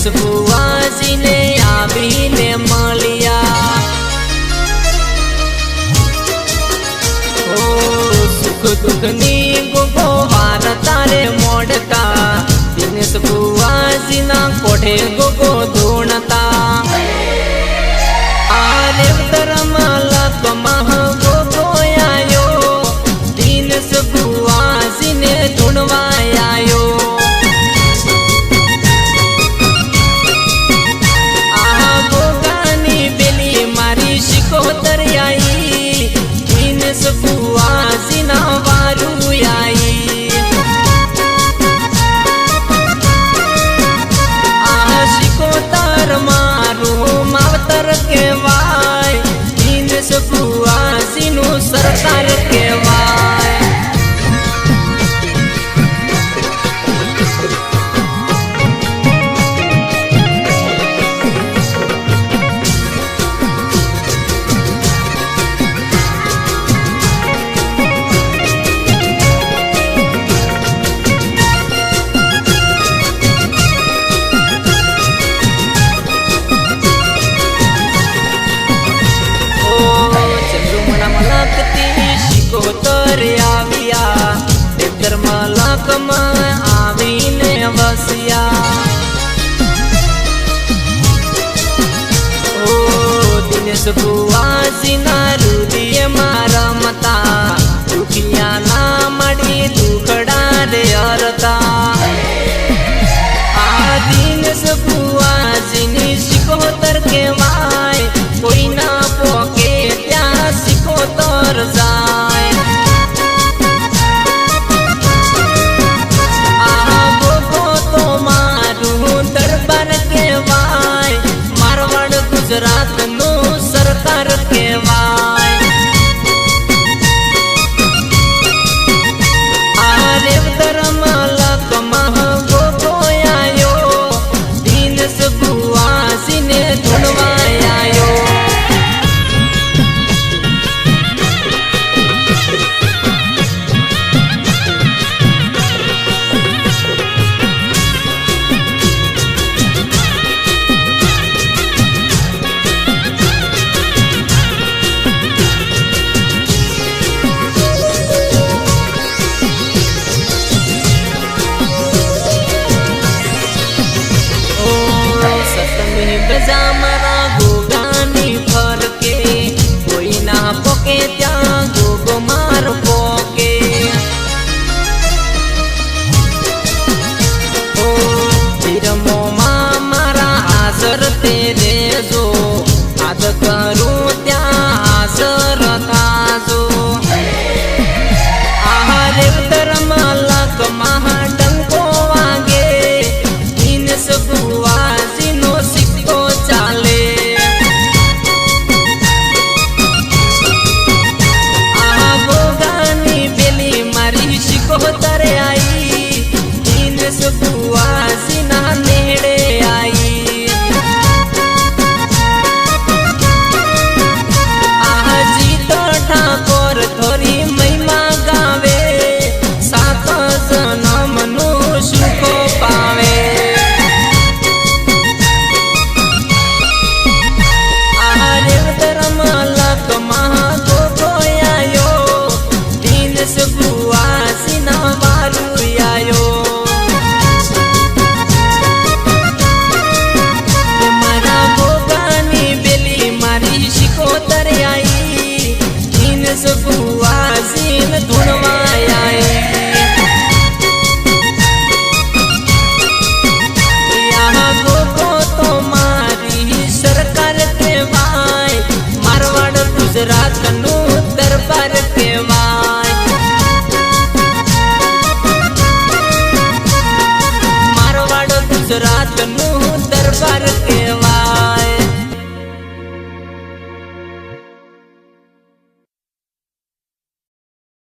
દિનેશ બુવાજીને આવીને મળ્યા। ઓ સુખ દુઃખની ગોગો વાર તારે મોડતા દિનેશ બુવાજીના કોઠે ગોગો ધૂણતા। આ રેવતરમાં લકમાં ગોગો આયો દિનેશ બુવાજીને ધૂણવા આયો। બુવાજીના વારું આઈ આ શિકોતર મારું માવતર કહેવાય દિનેશ બુવાજીનું સરકાર કહેવાય। મલકમાં આવીને વસ્યા। ઓ દિનેશ બુવાજીના હૃદયમાં રમતા દુખિયા ના મળી દુખડા રે હરતા। આ દિનેશ બુવાજીની શિકોતર કહેવાય કોઈ ના પોકે ત્યાં શિકોતર જાય। ગુજરાતનું સરકાર કહેવાય। આ રેવતરમાં લકમાં ગોગો આયો દિનેશ બુવાજીને ધૂણવા આયો। મારા ગોગાની ફરકે કોઈ ના પોકે ત્યાં ગોગો માર પોકે। ઓ ધીરમોમાં મારા હાજર તે રેજો આદ કરું ત્યાં હાજર થાજો। આ રેવતરમાં લકમાં ડંકો વાગે દિનેશ બુવાજીનો સિક્કો ચાલે। આ ગોગાની પેલી મારી શિકોતર આઈ દિનેશ બુવાજીના નેડે આઈ। આ જીત ઠાકોર થોરી મહિમા ગાવે સાત જન્મનું સુખ પાવે। બુવાજીના વારું આયો। મારા ગોગાની બેલી મારી શિકોતર આઈ દિનેશ બુવાજીને ધૂણવા આઈ। યા ગોગો તો મારી સરકાર કહેવાય મારવાડ ગુજરાતનું દરબાર કહેવાય। ગુજરાતનું દરબાર કે